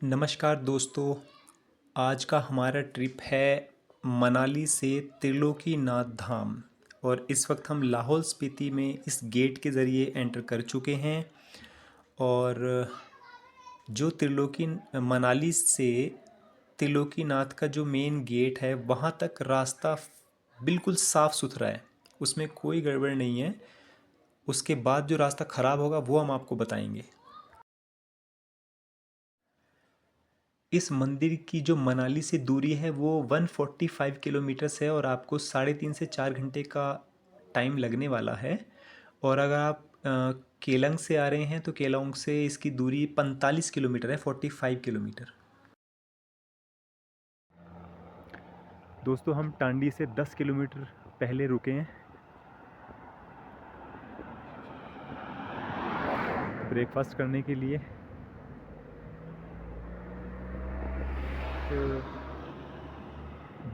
नमस्कार दोस्तों। आज का हमारा ट्रिप है मनाली से त्रिलोकीनाथ धाम। और इस वक्त हम लाहौल स्पीति में इस गेट के ज़रिए एंटर कर चुके हैं। और जो त्रिलोकी मनाली से त्रिलोकीनाथ का जो मेन गेट है वहाँ तक रास्ता बिल्कुल साफ़ सुथरा है, उसमें कोई गड़बड़ नहीं है। उसके बाद जो रास्ता ख़राब होगा वो हम आपको बताएंगे। इस मंदिर की जो मनाली से दूरी है वो 145 किलोमीटर्स है और आपको 3.5 से 4 घंटे का टाइम लगने वाला है। और अगर आप केलंग से आ रहे हैं तो केलोंग से इसकी दूरी 45 किलोमीटर है, 45 किलोमीटर। दोस्तों, हम टांडी से 10 किलोमीटर पहले रुके हैं ब्रेकफास्ट करने के लिए।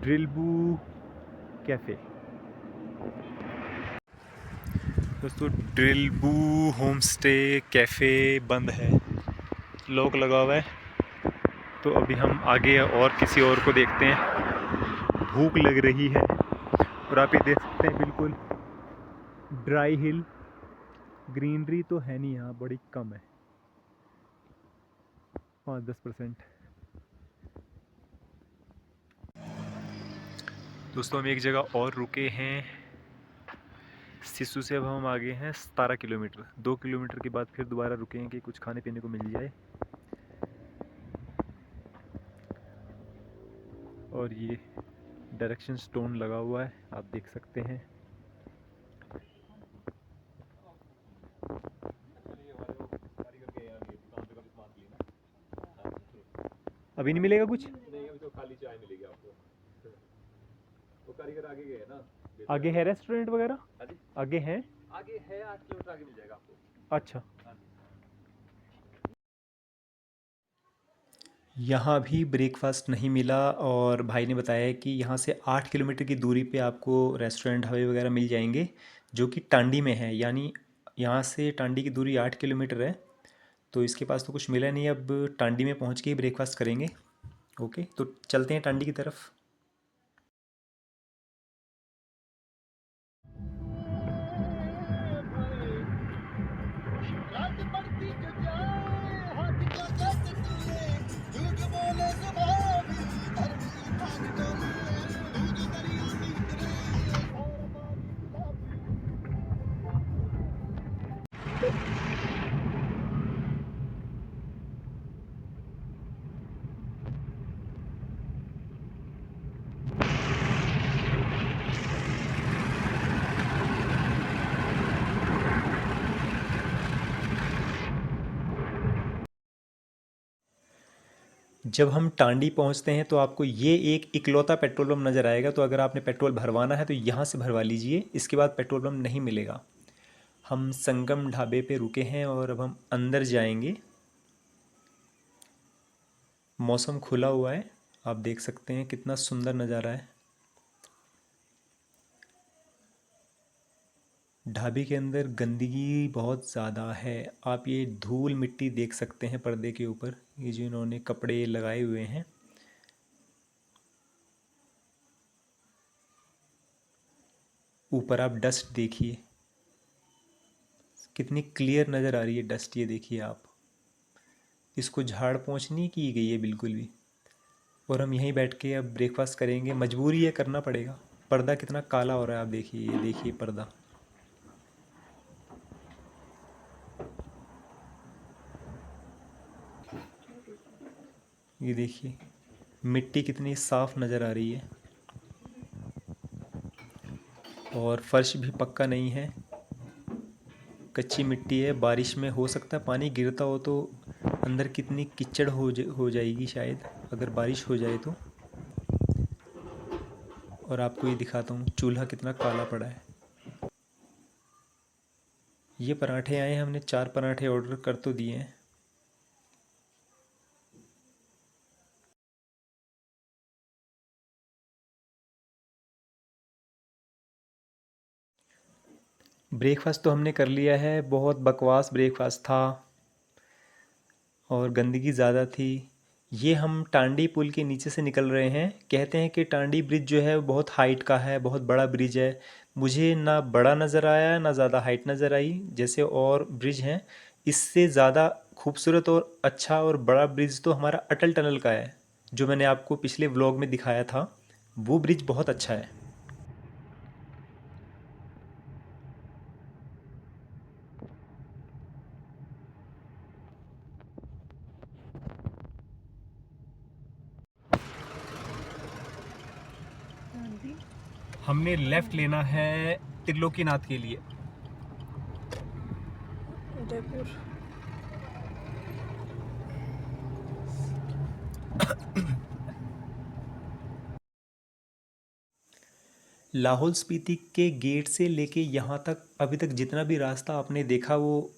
ड्रिलबू कैफ़े। दोस्तों, ड्रिलबू होम स्टे कैफ़े बंद है, लॉक लगा हुआ है। तो अभी हम आगे और किसी और को देखते हैं। भूख लग रही है और आप ये देख सकते हैं बिल्कुल ड्राई हिल, ग्रीनरी तो है नहीं, यहाँ बड़ी कम है, 5-10%। दोस्तों, हम एक जगह और रुके हैं। सिस्सू से अब हम आगे हैं 17 किलोमीटर। 2 किलोमीटर के बाद फिर दोबारा रुकेंगे कि कुछ खाने पीने को मिल जाए। और ये डायरेक्शन स्टोन लगा हुआ है, आप देख सकते हैं। अभी नहीं मिलेगा कुछ? नहीं, अभी तो खाली चाय मिलेगी आपको। वो कारीगर आगे गए ना। आगे है रेस्टोरेंट वगैरह? हाँ जी, आगे है? आगे है, 8 किलोमीटर आगे मिल जाएगा आपको। अच्छा। हाँ जी। यहाँ भी ब्रेकफास्ट नहीं मिला और भाई ने बताया कि यहाँ से 8 किलोमीटर की दूरी पे आपको रेस्टोरेंट ढाबे वगैरह मिल जाएंगे, जो कि टांडी में है। यानी यहाँ से टांडी की दूरी 8 किलोमीटर है। तो इसके पास तो कुछ मिला नहीं, अब टांडी में पहुँच के ही ब्रेकफास्ट करेंगे। ओके, तो चलते हैं टांडी की तरफ। जब हम टांडी पहुंचते हैं तो आपको ये एक इकलौता पेट्रोल पंप नज़र आएगा। तो अगर आपने पेट्रोल भरवाना है तो यहाँ से भरवा लीजिए, इसके बाद पेट्रोल पंप नहीं मिलेगा। हम संगम ढाबे पे रुके हैं और अब हम अंदर जाएंगे। मौसम खुला हुआ है, आप देख सकते हैं कितना सुंदर नज़ारा है। ढाबे के अंदर गंदगी बहुत ज़्यादा है, आप ये धूल मिट्टी देख सकते हैं पर्दे के ऊपर, ये जो इन्होंने कपड़े लगाए हुए हैं। ऊपर आप डस्ट देखिए, कितनी क्लियर नज़र आ रही है डस्ट, ये देखिए आप। इसको झाड़ पोंछ नहीं की गई है बिल्कुल भी। और हम यहीं बैठ के अब ब्रेकफास्ट करेंगे, मजबूरी है, करना पड़ेगा। पर्दा कितना काला हो रहा है आप देखिए, ये देखिए पर्दा। ये देखिए मिट्टी कितनी साफ़ नज़र आ रही है और फर्श भी पक्का नहीं है, कच्ची मिट्टी है। बारिश में हो सकता है पानी गिरता हो तो अंदर कितनी कीचड़ हो जाएगी शायद, अगर बारिश हो जाए तो। और आपको ये दिखाता हूँ चूल्हा कितना काला पड़ा है। ये पराठे आए हैं, हमने 4 पराठे ऑर्डर कर तो दिए हैं। ब्रेकफास्ट तो हमने कर लिया है, बहुत बकवास ब्रेकफास्ट था और गंदगी ज़्यादा थी। ये हम टांडी पुल के नीचे से निकल रहे हैं। कहते हैं कि टांडी ब्रिज जो है वो बहुत हाइट का है, बहुत बड़ा ब्रिज है। मुझे ना बड़ा नज़र आया ना ज़्यादा हाइट नज़र आई जैसे और ब्रिज हैं। इससे ज़्यादा खूबसूरत और अच्छा और बड़ा ब्रिज तो हमारा अटल टनल का है, जो मैंने आपको पिछले व्लॉग में दिखाया था। वो ब्रिज बहुत अच्छा है। हमने लेफ़्ट लेना है त्रिलोकीनाथ के लिए। उदयपुर। लाहौल स्पीति के गेट से लेके यहाँ तक अभी तक जितना भी रास्ता आपने देखा वो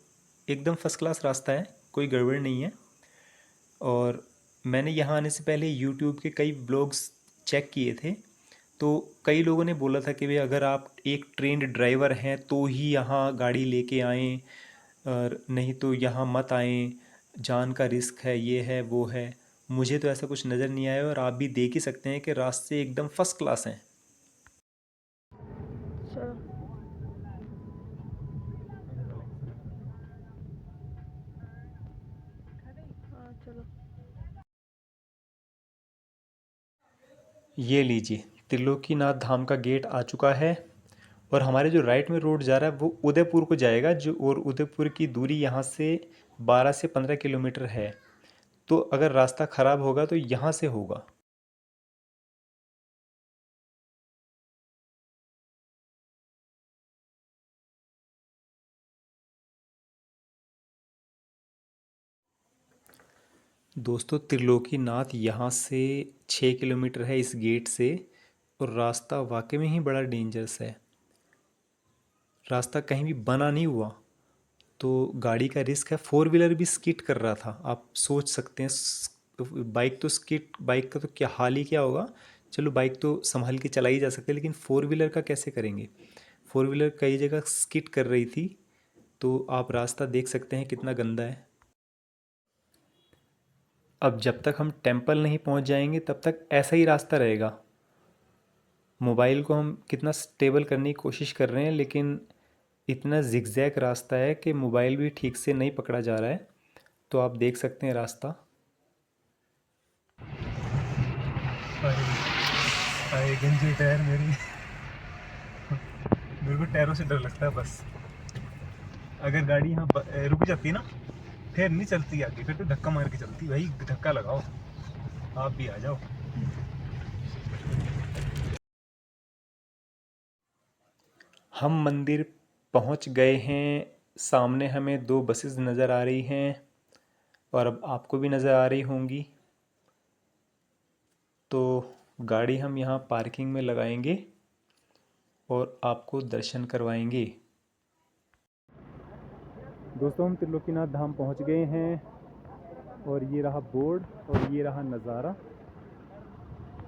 एकदम फर्स्ट क्लास रास्ता है, कोई गड़बड़ नहीं है। और मैंने यहाँ आने से पहले यूट्यूब के कई ब्लॉग्स चेक किए थे, तो कई लोगों ने बोला था कि भाई अगर आप एक ट्रेन्ड ड्राइवर हैं तो ही यहाँ गाड़ी लेके आएँ, और नहीं तो यहाँ मत आएँ, जान का रिस्क है, ये है वो है। मुझे तो ऐसा कुछ नज़र नहीं आया और आप भी देख ही सकते हैं कि रास्ते एकदम फर्स्ट क्लास हैं। चलो। हाँ चलो। ये लीजिए, त्रिलोकीनाथ धाम का गेट आ चुका है। और हमारे जो राइट में रोड जा रहा है वो उदयपुर को जाएगा, जो और उदयपुर की दूरी यहाँ से 12 से 15 किलोमीटर है। तो अगर रास्ता ख़राब होगा तो यहाँ से होगा। दोस्तों, त्रिलोकीनाथ यहाँ से 6 किलोमीटर है इस गेट से। और रास्ता वाकई में ही बड़ा डेंजरस है। रास्ता कहीं भी बना नहीं हुआ तो गाड़ी का रिस्क है। फोर व्हीलर भी स्किड कर रहा था, आप सोच सकते हैं। बाइक तो स्किड, बाइक का तो क्या हाल ही क्या होगा। चलो बाइक तो संभाल के चलाई जा सकती है, लेकिन फोर व्हीलर का कैसे करेंगे। फोर व्हीलर कई जगह स्किड कर रही थी। तो आप रास्ता देख सकते हैं कितना गंदा है। अब जब तक हम टेंपल नहीं पहुंच जाएंगे तब तक ऐसा ही रास्ता रहेगा। मोबाइल को हम कितना स्टेबल करने की कोशिश कर रहे हैं, लेकिन इतना जिगजैग रास्ता है कि मोबाइल भी ठीक से नहीं पकड़ा जा रहा है। तो आप देख सकते हैं रास्ता। गंजे टायर मेरे को टायरों से डर लगता है बस। अगर गाड़ी यहाँ रुक जाती है ना, फिर नहीं चलती आगे, फिर तो धक्का मार के चलती। भाई धक्का लगाओ, आप भी आ जाओ। हम मंदिर पहुंच गए हैं। सामने हमें दो बसेस नज़र आ रही हैं और अब आपको भी नज़र आ रही होंगी। तो गाड़ी हम यहाँ पार्किंग में लगाएंगे और आपको दर्शन करवाएंगे। दोस्तों, हम त्रिलोकीनाथ धाम पहुँच गए हैं और ये रहा बोर्ड और ये रहा नज़ारा।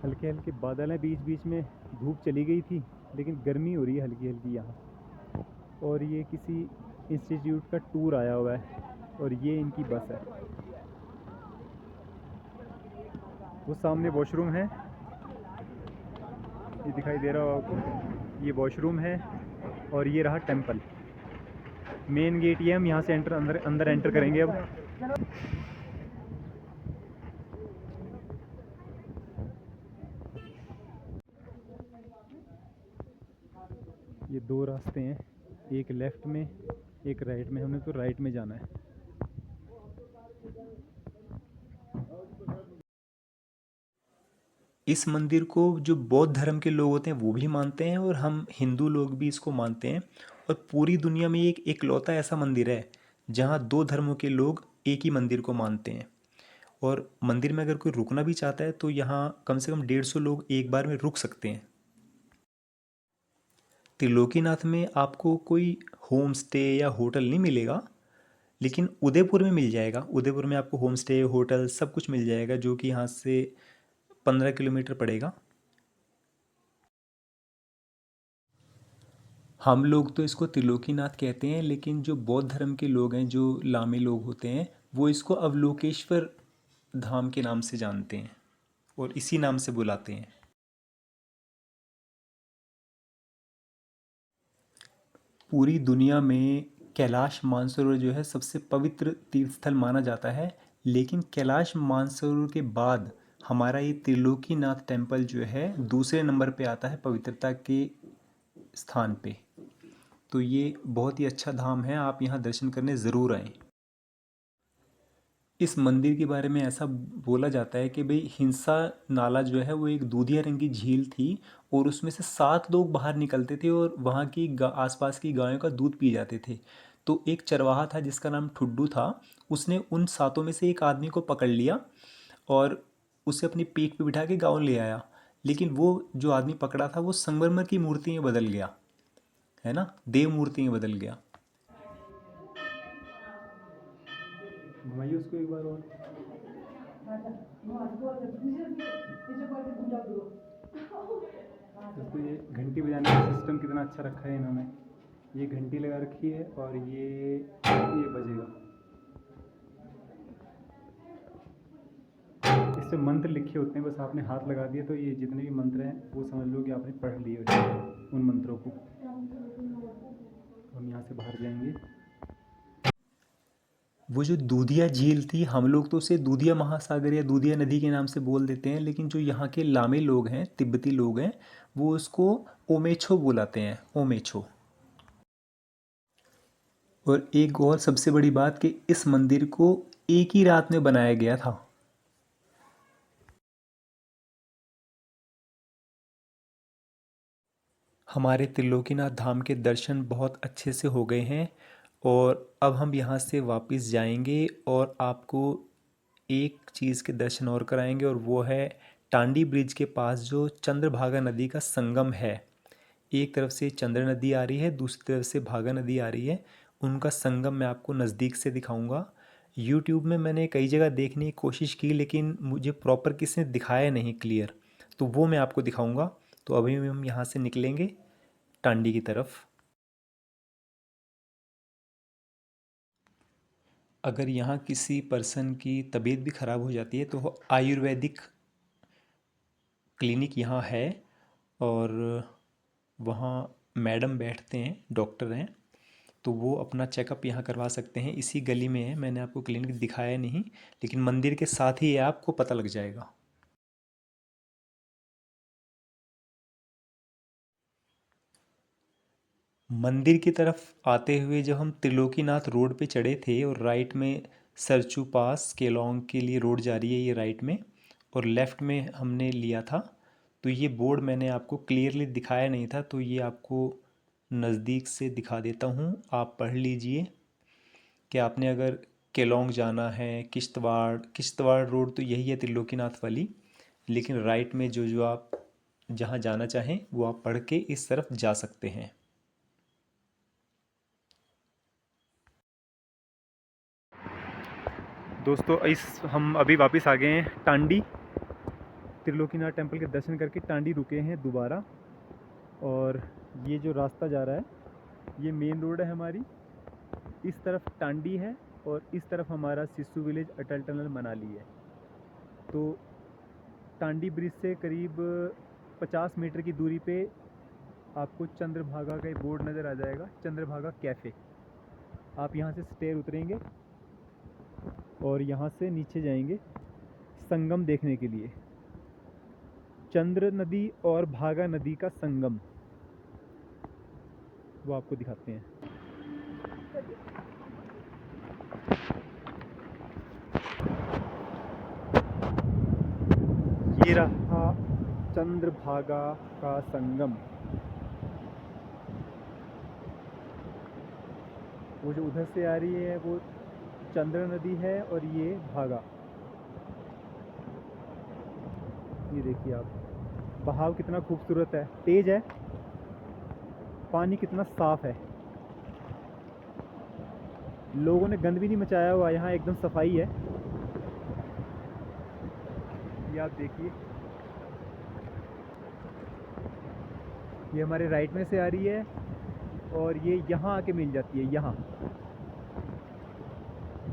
हल्के हल्के बादल हैं, बीच बीच में धूप चली गई थी, लेकिन गर्मी हो रही है हल्की हल्की यहाँ। और ये किसी इंस्टीट्यूट का टूर आया हुआ है और ये इनकी बस है। वो सामने वॉशरूम है, ये दिखाई दे रहा होगा आपको, ये वॉशरूम है। और ये रहा टेंपल। मेन गेट ये, हम यहाँ से अंदर अंदर एंटर करेंगे अब। ये दो रास्ते हैं, एक लेफ़्ट में एक राइट में। हमने तो राइट में जाना है। इस मंदिर को जो बौद्ध धर्म के लोग होते हैं वो भी मानते हैं और हम हिंदू लोग भी इसको मानते हैं। और पूरी दुनिया में एक इकलौता ऐसा मंदिर है जहाँ दो धर्मों के लोग एक ही मंदिर को मानते हैं। और मंदिर में अगर कोई रुकना भी चाहता है तो यहाँ कम से कम 150 लोग एक बार में रुक सकते हैं। त्रिलोकीनाथ में आपको कोई होम स्टे या होटल नहीं मिलेगा, लेकिन उदयपुर में मिल जाएगा। उदयपुर में आपको होम स्टे, होटल सब कुछ मिल जाएगा, जो कि यहाँ से 15 किलोमीटर पड़ेगा। हम लोग तो इसको त्रिलोकीनाथ कहते हैं, लेकिन जो बौद्ध धर्म के लोग हैं, जो लामे लोग होते हैं, वो इसको अवलोकेश्वर धाम के नाम से जानते हैं और इसी नाम से बुलाते हैं। पूरी दुनिया में कैलाश मानसरोवर जो है सबसे पवित्र तीर्थ स्थल माना जाता है, लेकिन कैलाश मानसरोवर के बाद हमारा ये त्रिलोकीनाथ टेम्पल जो है दूसरे नंबर पे आता है पवित्रता के स्थान पे। तो ये बहुत ही अच्छा धाम है, आप यहाँ दर्शन करने ज़रूर आएँ। इस मंदिर के बारे में ऐसा बोला जाता है कि भाई हिंसा नाला जो है वो एक दूधिया रंग की झील थी और उसमें से 7 लोग बाहर निकलते थे और वहाँ की आसपास की गायों का दूध पी जाते थे। तो एक चरवाहा था जिसका नाम ठुड्डू था, उसने उन 7 में से एक आदमी को पकड़ लिया और उसे अपनी पीठ पे बिठा के गाँव ले आया। लेकिन वो जो आदमी पकड़ा था वो संगमरमर की मूर्ति में बदल गया, है ना, देव मूर्ति में बदल गया। घुमाइए उसको एक बार और। दोस्तों ये घंटी बजाने का सिस्टम कितना अच्छा रखा है इन्होंने। ये घंटी लगा रखी है और ये बजेगा। इससे मंत्र लिखे होते हैं, बस आपने हाथ लगा दिया तो ये जितने भी मंत्र हैं वो समझ लो कि आपने पढ़ लिए उन मंत्रों को। हम यहाँ से बाहर जाएंगे। वो जो दूधिया झील थी, हम लोग तो उसे दूधिया महासागर या दूधिया नदी के नाम से बोल देते हैं, लेकिन जो यहाँ के लामे लोग हैं, तिब्बती लोग हैं, वो उसको ओमेछो बुलाते हैं, ओमेछो। और एक और सबसे बड़ी बात कि इस मंदिर को एक ही रात में बनाया गया था। हमारे त्रिलोकीनाथ धाम के दर्शन बहुत अच्छे से हो गए हैं और अब हम यहाँ से वापस जाएंगे और आपको एक चीज़ के दर्शन और कराएंगे और वो है टांडी ब्रिज के पास जो चंद्रभागा नदी का संगम है। एक तरफ से चंद्र नदी आ रही है, दूसरी तरफ से भागा नदी आ रही है, उनका संगम मैं आपको नज़दीक से दिखाऊंगा। यूट्यूब में मैंने कई जगह देखने की कोशिश की लेकिन मुझे प्रॉपर किसी ने दिखाया नहीं क्लियर, तो वो मैं आपको दिखाऊंगा। तो अभी हम यहाँ से निकलेंगे टांडी की तरफ। अगर यहाँ किसी पर्सन की तबीयत भी ख़राब हो जाती है तो आयुर्वेदिक क्लिनिक यहाँ है और वहाँ मैडम बैठते हैं, डॉक्टर हैं, तो वो अपना चेकअप यहाँ करवा सकते हैं। इसी गली में है, मैंने आपको क्लिनिक दिखाया नहीं लेकिन मंदिर के साथ ही ये आपको पता लग जाएगा। मंदिर की तरफ आते हुए जब हम त्रिलोकीनाथ रोड पे चढ़े थे और राइट में सरचू पास केलोंग के लिए रोड जा रही है ये राइट में, और लेफ़्ट में हमने लिया था, तो ये बोर्ड मैंने आपको क्लियरली दिखाया नहीं था, तो ये आपको नज़दीक से दिखा देता हूँ, आप पढ़ लीजिए कि आपने अगर केलोंग जाना है, किश्तवाड़ किश्तवाड़ रोड तो यही है त्रिलोकीनाथ वाली, लेकिन राइट में जो जो आप जहाँ जाना चाहें वो आप पढ़ के इस तरफ जा सकते हैं। दोस्तों हम अभी वापस आ गए हैं टांडी। त्रिलोकीनाथ टेम्पल के दर्शन करके टांडी रुके हैं दोबारा, और ये जो रास्ता जा रहा है ये मेन रोड है हमारी। इस तरफ टांडी है और इस तरफ हमारा सिस्सू विलेज अटल टनल मनाली है। तो टांडी ब्रिज से करीब 50 मीटर की दूरी पे आपको चंद्रभागा का एक बोर्ड नज़र आ जाएगा, चंद्रभागा कैफ़े। आप यहाँ से स्टेयर उतरेंगे और यहाँ से नीचे जाएंगे संगम देखने के लिए, चंद्र नदी और भागा नदी का संगम, वो आपको दिखाते हैं। ये रहा चंद्रभागा का संगम। वो जो उधर से आ रही है वो चंद्र नदी है और ये भागा। ये देखिए आप, बहाव कितना खूबसूरत है, तेज है, पानी कितना साफ है, लोगों ने गंद भी नहीं मचाया हुआ, यहाँ एकदम सफाई है। ये आप देखिए, ये हमारे राइट में से आ रही है और ये यहाँ आके मिल जाती है। यहाँ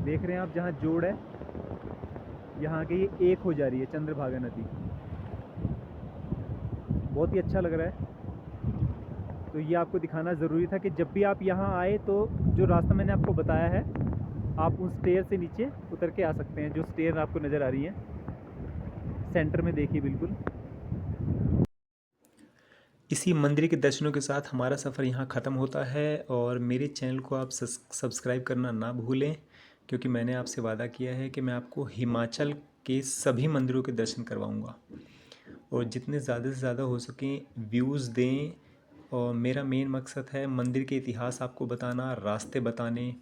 देख रहे हैं आप, जहाँ जोड़ है यहाँ के ये एक हो जा रही है चंद्रभागा नदी। बहुत ही अच्छा लग रहा है। तो ये आपको दिखाना ज़रूरी था कि जब भी आप यहाँ आए तो जो रास्ता मैंने आपको बताया है, आप उस स्टेयर से नीचे उतर के आ सकते हैं। जो स्टेयर आपको नज़र आ रही है सेंटर में, देखिए बिल्कुल। इसी मंदिर के दर्शनों के साथ हमारा सफ़र यहाँ ख़त्म होता है। और मेरे चैनल को आप सब्सक्राइब करना ना भूलें, क्योंकि मैंने आपसे वादा किया है कि मैं आपको हिमाचल के सभी मंदिरों के दर्शन करवाऊँगा और जितने ज़्यादा से ज़्यादा हो सकें व्यूज़ दें। और मेरा मेन मकसद है मंदिर के इतिहास आपको बताना, रास्ते बताने।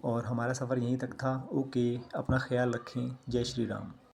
और हमारा सफ़र यहीं तक था। ओके, अपना ख्याल रखें। जय श्री राम।